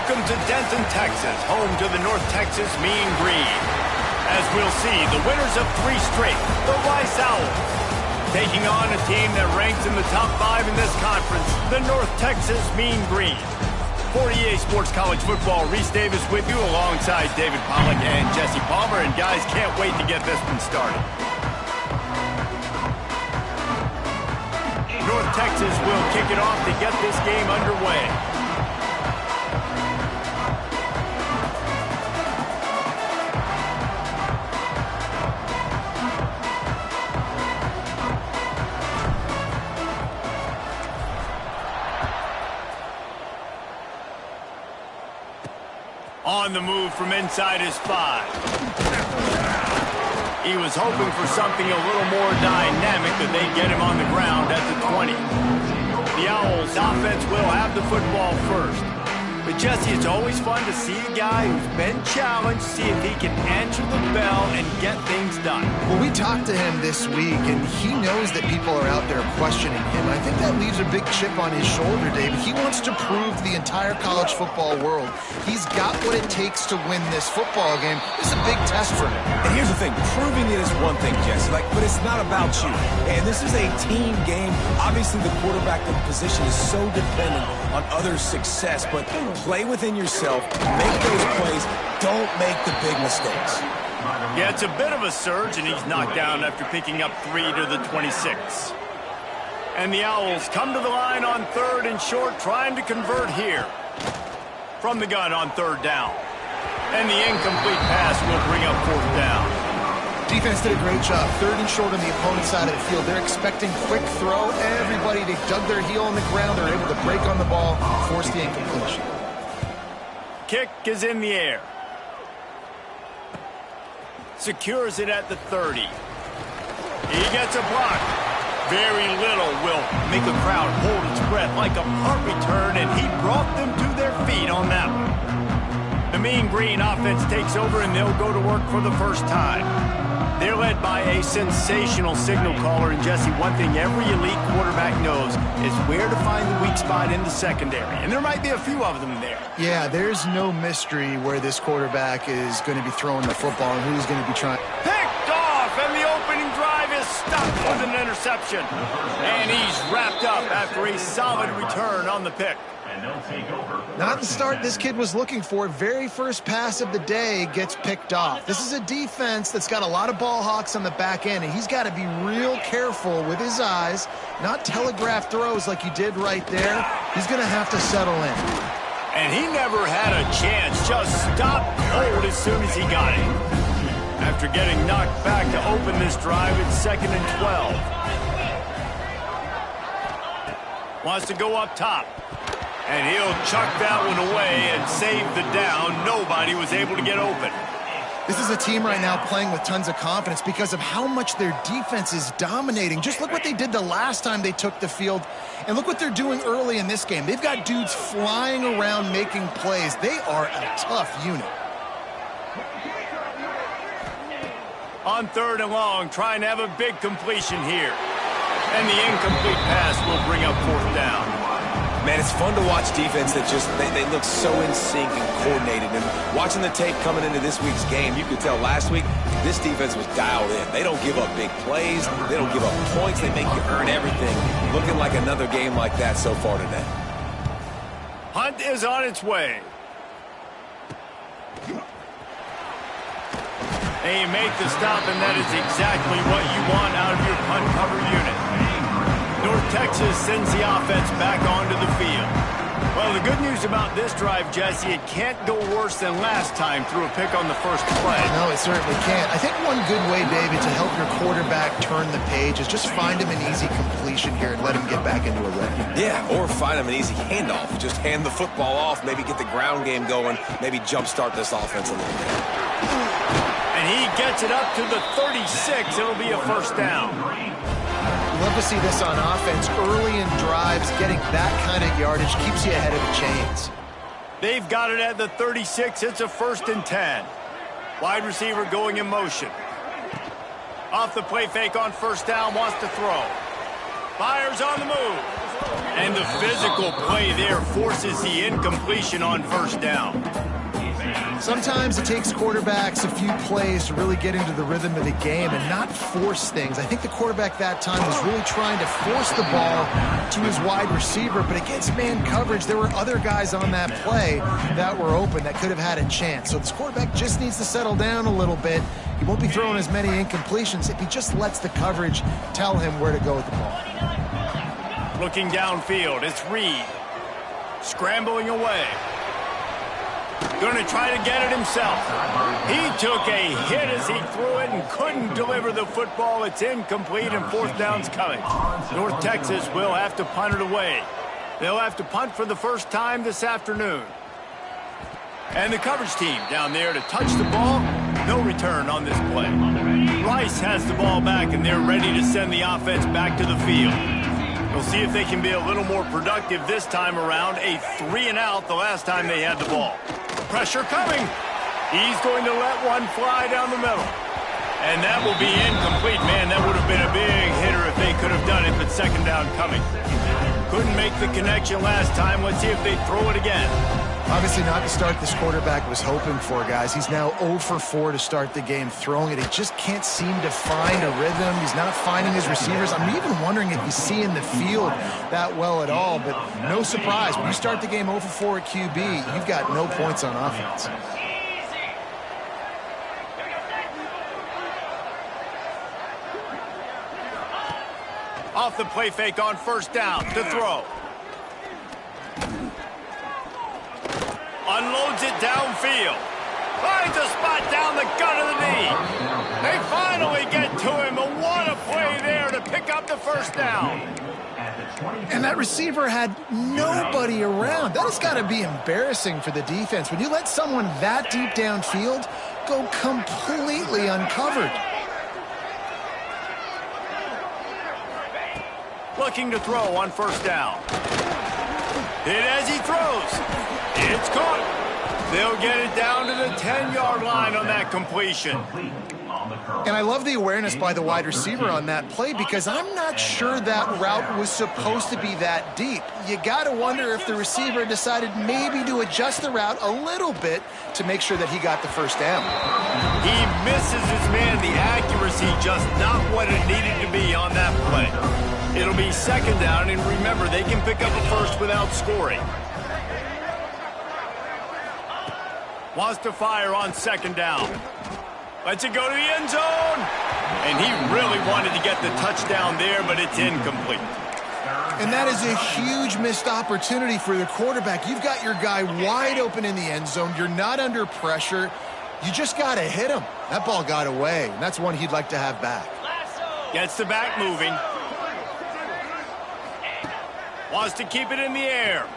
Welcome to Denton, Texas, home to the North Texas Mean Green. As we'll see, the winners of 3 straight, the Rice Owls, taking on a team that ranks in the top 5 in this conference, the North Texas Mean Green. For EA Sports College Football, Reese Davis with you alongside David Pollack and Jesse Palmer. And guys, can't wait to get this one started. North Texas will kick it off to get this game underway. On the move from inside his 5. He was hoping for something a little more dynamic, that they'd get him on the ground at the 20. The Owls offense will have the football first. But Jesse, it's always fun to see a guy who's been challenged, see if he can answer the bell and get things done. Well, we talked to him this week, and he knows that people are out there questioning him. I think that leaves a big chip on his shoulder, David. He wants to prove to the entire college football world he's got what it takes to win this football game. This is a big test for him. And here's the thing, proving it is one thing, Jesse, but it's not about you. And this is a team game. Obviously, the quarterback position is so dependent on others' success, but play within yourself, make those plays, don't make the big mistakes. Yeah, it's a bit of a surge, and he's knocked down after picking up 3 to the 26. And the Owls come to the line on 3rd and short, trying to convert here. From the gun on 3rd down. And the incomplete pass will bring up 4th down. Defense did a great job. 3rd and short on the opponent's side of the field. They're expecting quick throw. Everybody, they dug their heel on the ground. They're able to break on the ball, force the incompletion. Kick is in the air. Secures it at the 30. He gets a block. Very little will make a crowd hold its breath like a punt return, and he brought them to their feet on that one. The Mean Green offense takes over, and they'll go to work for the first time. They're led by a sensational signal caller, and Jesse, one thing every elite quarterback knows is where to find the weak spot in the secondary, and there might be a few of them there. Yeah, there's no mystery where this quarterback is going to be throwing the football and who's going to be trying. Picked off, and the opening drive is stopped with an interception. And he's wrapped up after a solid return on the pick. Not the start this kid was looking for. Very first pass of the day gets picked off. This is a defense that's got a lot of ball hawks on the back end, and he's got to be real careful with his eyes, not telegraph throws like he did right there. He's going to have to settle in. And he never had a chance, just stopped cold as soon as he got it. After getting knocked back to open this drive, it's 2nd and 12. Wants to go up top. And he'll chuck that one away and save the down. Nobody was able to get open. This is a team right now playing with tons of confidence because of how much their defense is dominating. Just look what they did the last time they took the field, and look what they're doing early in this game. They've got dudes flying around making plays. They are a tough unit. On 3rd and long, trying to have a big completion here. And the incomplete pass will bring up 4th down. Man, it's fun to watch defense that just, they look so in sync and coordinated. And watching the tape coming into this week's game, you could tell last week this defense was dialed in. They don't give up big plays. They don't give up points. They make you earn everything. Looking like another game like that so far today. Hunt is on its way. They make the stop, and that is exactly what you want out of your punt cover unit. North Texas sends the offense back onto the field. Well, the good news about this drive, Jesse, it can't go worse than last time through a pick on the first play. No, it certainly can't. I think one good way, David, to help your quarterback turn the page is just find him an easy completion here and let him get back into a rhythm. Yeah, or find him an easy handoff. Just hand the football off, maybe get the ground game going, maybe jumpstart this offense a little bit. And he gets it up to the 36. It'll be a 1st down. Love to see this on offense. Early in drives, getting that kind of yardage keeps you ahead of the chains. They've got it at the 36. It's a 1st and 10. Wide receiver going in motion. Off the play fake on 1st down, wants to throw. Fires on the move. And the physical play there forces the incompletion on first down. Sometimes it takes quarterbacks a few plays to really get into the rhythm of the game and not force things. I think the quarterback that time was really trying to force the ball to his wide receiver, but against man coverage, there were other guys on that play that were open that could have had a chance. So this quarterback just needs to settle down a little bit. He won't be throwing as many incompletions if he just lets the coverage tell him where to go with the ball. Looking downfield, it's Reed. Scrambling away. Going to try to get it himself. He took a hit as he threw it and couldn't deliver the football. It's incomplete and fourth down's coming. North Texas will have to punt it away. They'll have to punt for the first time this afternoon. And the coverage team down there to touch the ball. No return on this play. Rice has the ball back and they're ready to send the offense back to the field. We'll see if they can be a little more productive this time around. A 3-and-out the last time they had the ball. Pressure coming. He's going to let one fly down the middle. And that will be incomplete. Man, that would have been a big hitter if they could have done it, but second down coming. Couldn't make the connection last time. Let's see if they throw it again. Obviously not the start this quarterback was hoping for, guys. He's now 0 for 4 to start the game throwing it. He just can't seem to find a rhythm. He's not finding his receivers. I'm even wondering if he's seeing the field that well at all, but no surprise. When you start the game 0 for 4 at QB, you've got no points on offense. Off the play fake on first down to throw. Unloads it downfield. Finds a spot down the gut of the knee. They finally get to him. And what a play there to pick up the first down. And that receiver had nobody around. That has got to be embarrassing for the defense. When you let someone that deep downfield go completely uncovered. Looking to throw on first down. Hit as he throws. It's caught. They'll get it down to the 10-yard line on that completion. And I love the awareness by the wide receiver on that play because I'm not sure that route was supposed to be that deep. You got to wonder if the receiver decided maybe to adjust the route a little bit to make sure that he got the first down. He misses his man. The accuracy just not what it needed to be on that play. It'll be second down, and remember, they can pick up a first without scoring. Wants to fire on second down. Lets it go to the end zone. And he really wanted to get the touchdown there, but it's incomplete. And that is a huge missed opportunity for the quarterback. You've got your guy wide open in the end zone. You're not under pressure. You just got to hit him. That ball got away, and that's one he'd like to have back. Gets the back moving. Wants to keep it in the air.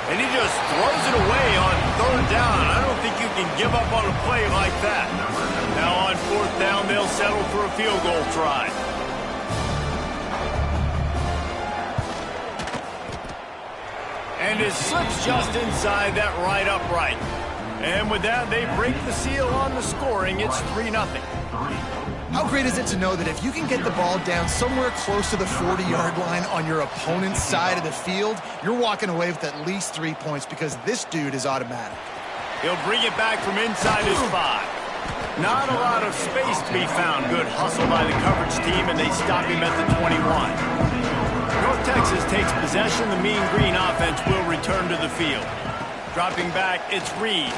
And he just throws it away on third down. I don't think you can give up on a play like that. Now on fourth down, they'll settle for a field goal try. And it slips just inside that right upright. And with that, they break the seal on the scoring. It's 3-0. How great is it to know that if you can get the ball down somewhere close to the 40-yard line on your opponent's side of the field, you're walking away with at least 3 points because this dude is automatic. He'll bring it back from inside his 5. Not a lot of space to be found. Good hustle by the coverage team, and they stop him at the 21. North Texas takes possession. The Mean Green offense will return to the field. Dropping back, it's Reed.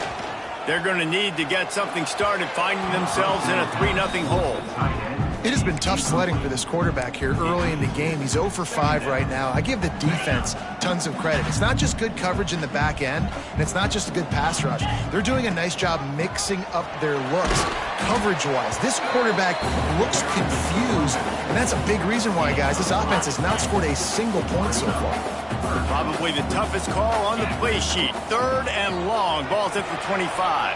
They're going to need to get something started, finding themselves in a 3-0 hole. It has been tough sledding for this quarterback here early in the game. He's 0 for 5 right now. I give the defense tons of credit. It's not just good coverage in the back end, and it's not just a good pass rush. They're doing a nice job mixing up their looks coverage-wise. This quarterback looks confused, and that's a big reason why, guys, this offense has not scored a single point so far. Probably the toughest call on the play sheet. Third and long. Ball's at the 25.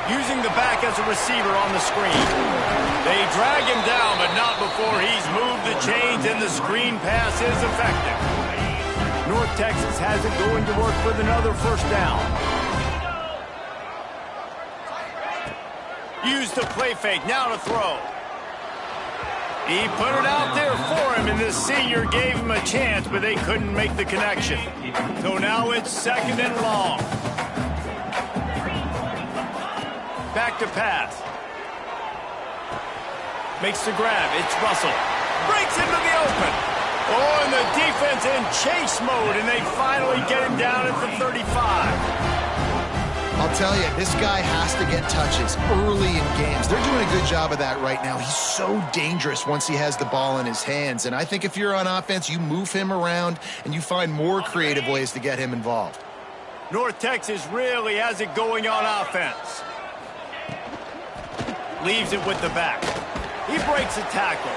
Using the back as a receiver on the screen. They drag him down, but not before he's moved the chains, and the screen pass is effective. North Texas has it going to work with another first down. Use the play fake. Now to throw. He put it out there for him, and the senior gave him a chance, but they couldn't make the connection. So now it's 2nd and long. Back to pass. Makes the grab. It's Russell. Breaks into the open. Oh, and the defense in chase mode, and they finally get him down at the 35. I'll tell you, this guy has to get touches early in games. They're doing a good job of that right now. He's so dangerous once he has the ball in his hands. And I think if you're on offense, you move him around and you find more creative ways to get him involved. North Texas really has it going on offense. Leaves it with the back. He breaks a tackle.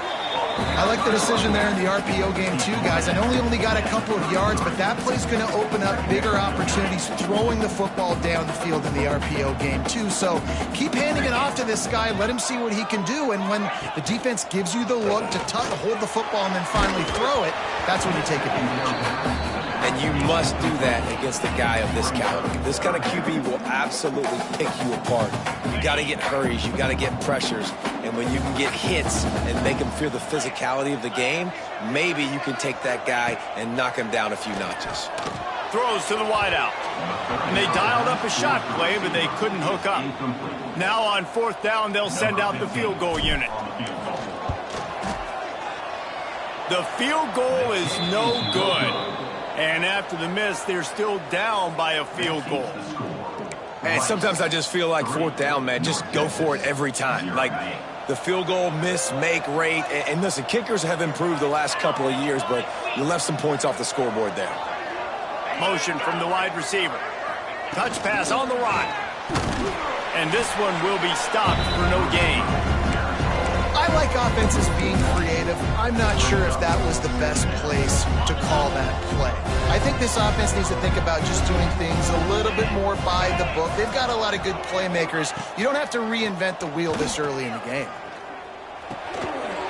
I like the decision there in the RPO game too, guys. I know he only got a couple of yards, but that play's going to open up bigger opportunities throwing the football down the field in the RPO game too. So keep handing it off to this guy. Let him see what he can do. And when the defense gives you the look to hold the football and then finally throw it, that's when you take advantage. And you must do that against a guy of this caliber. This kind of QB will absolutely pick you apart. You got to get hurries. You got to get pressures. And when you can get hits and make him feel the physicality of the game, maybe you can take that guy and knock him down a few notches. Throws to the wideout. And they dialed up a shot play, but they couldn't hook up. Now on 4th down, they'll send out the field goal unit. The field goal is no good. And after the miss, they're still down by a field goal. And sometimes I just feel like 4th down, man, just go for it every time. Like the field goal miss, make rate. And listen, kickers have improved the last couple of years, but you left some points off the scoreboard there. Motion from the wide receiver. Touch pass on the right. And this one will be stopped for no gain. I like offenses being creative. I'm not sure if that was the best place to call that play. I think this offense needs to think about just doing things a little bit more by the book. They've got a lot of good playmakers. You don't have to reinvent the wheel this early in the game.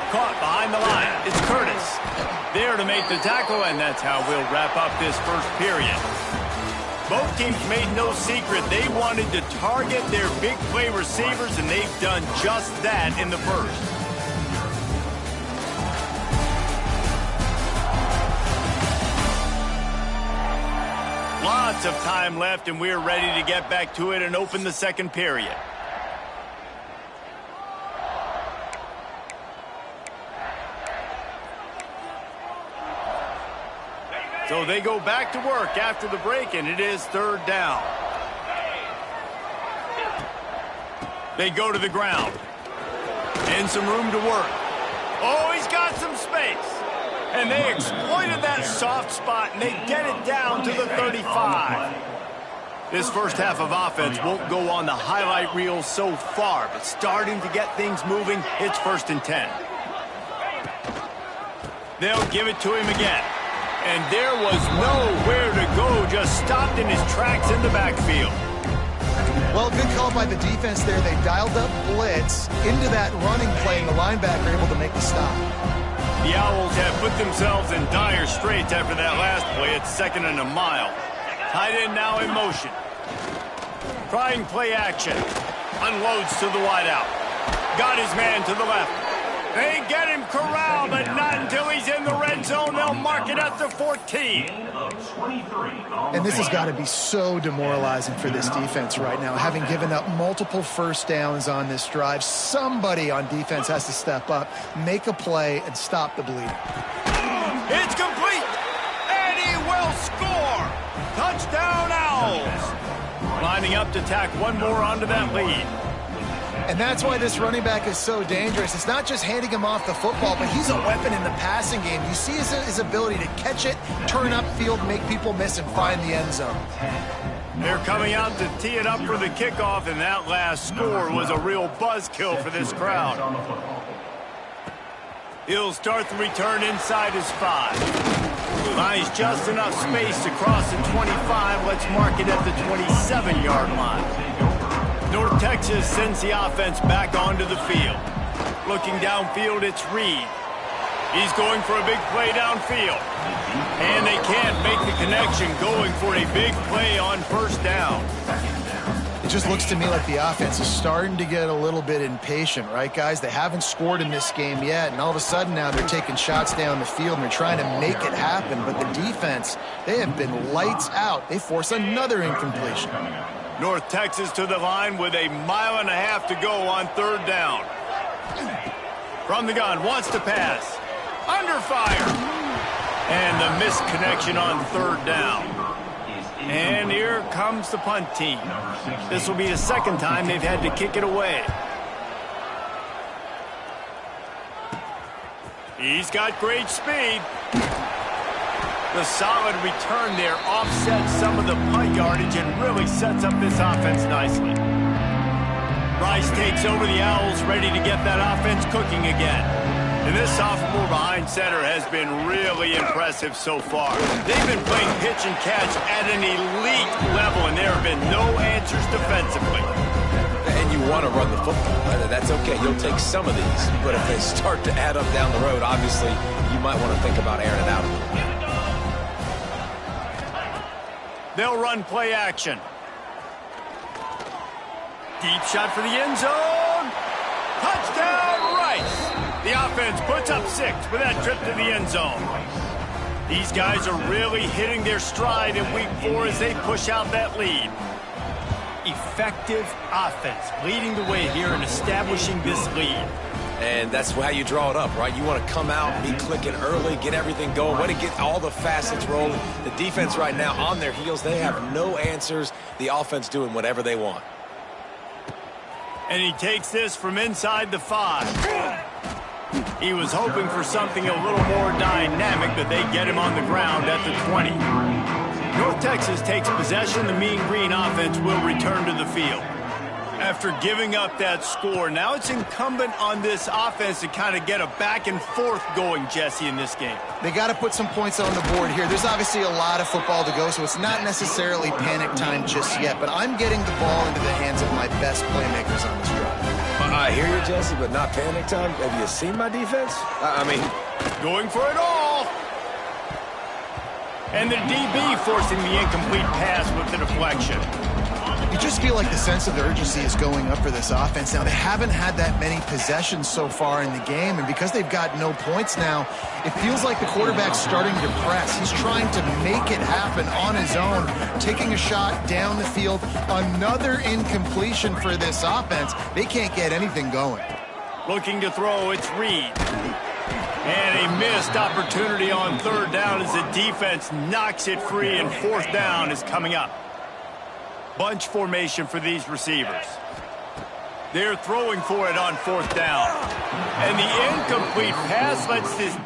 Caught behind the line. It's Curtis. There to make the tackle, and that's how we'll wrap up this first period. Both teams made no secret they wanted to target their big play receivers, and they've done just that in the first. Lots of time left, and we're ready to get back to it and open the second period. So they go back to work after the break, and it is 3rd down. They go to the ground. And some room to work. Oh, he's got some space. And they exploited that soft spot, and they get it down to the 35. This first half of offense won't go on the highlight reel so far, but starting to get things moving, it's 1st and 10. They'll give it to him again. And there was nowhere to go, just stopped in his tracks in the backfield. Well, good call by the defense there. They dialed up blitz into that running play, and the linebacker able to make the stop. The Owls have put themselves in dire straits after that last play. It's 2nd and a mile. Tight end now in motion. Trying play action. Unloads to the wideout. Got his man to the left. They get him corralled, but not until he's in the red zone. They'll mark it at the 14. And this has got to be so demoralizing for this defense right now. Having given up multiple first downs on this drive, somebody on defense has to step up, make a play, and stop the bleeding. It's complete, and he will score. Touchdown, Owls. Lining up to tack one more onto that lead. And that's why this running back is so dangerous. It's not just handing him off the football, but he's a weapon in the passing game. You see his ability to catch it, turn upfield, make people miss, and find the end zone. They're coming out to tee it up for the kickoff, and that last score was a real buzzkill for this crowd. He'll start the return inside his 5. Finds just enough space to cross the 25. Let's mark it at the 27-yard line. North Texas sends the offense back onto the field. Looking downfield, it's Reed. He's going for a big play downfield. And they can't make the connection, going for a big play on 1st down. It just looks to me like the offense is starting to get a little bit impatient, right, guys? They haven't scored in this game yet, and all of a sudden now they're taking shots down the field and they're trying to make it happen. But the defense, they have been lights out. They force another incompletion. North Texas to the line with 1.5 miles to go on 3rd down. From the gun, wants to pass. Under fire. And the missed connection on 3rd down. And here comes the punt team. This will be the 2nd time they've had to kick it away. He's got great speed. The solid return there offsets some of the punt yardage and really sets up this offense nicely. Rice takes over the Owls, ready to get that offense cooking again. And this sophomore behind center has been really impressive so far. They've been playing pitch and catch at an elite level, and there have been no answers defensively. And you want to run the football. That's okay. You'll take some of these. But if they start to add up down the road, obviously, you might want to think about airing it out a little bit. They'll run play action. Deep shot for the end zone. Touchdown, Rice. The offense puts up 6 with that trip to the end zone. These guys are really hitting their stride in week 4 as they push out that lead. Effective offense leading the way here and establishing this lead. And that's how you draw it up, right? You want to come out, be clicking early, get everything going, want to get all the facets rolling. The defense right now on their heels, they have no answers. The offense doing whatever they want. And he takes this from inside the 5. He was hoping for something a little more dynamic, but they get him on the ground at the 20. North Texas takes possession. The Mean Green offense will return to the field. After giving up that score, now it's incumbent on this offense to kind of get a back and forth going, Jesse, in this game. They got to put some points on the board here. There's obviously a lot of football to go, so it's not necessarily panic time just yet, but I'm getting the ball into the hands of my best playmakers on this drive. I hear you, Jesse, but not panic time. Have you seen my defense? I mean, going for it all. And the DB forcing the incomplete pass with the deflection. You just feel like the sense of urgency is going up for this offense. Now, they haven't had that many possessions so far in the game, and because they've got no points now, it feels like the quarterback's starting to press. He's trying to make it happen on his own, taking a shot down the field. Another incompletion for this offense. They can't get anything going. Looking to throw, it's Reed. And a missed opportunity on 3rd down as the defense knocks it free, and 4th down is coming up. Bunch formation for these receivers. They're throwing for it on 4th down. And the incomplete pass lets this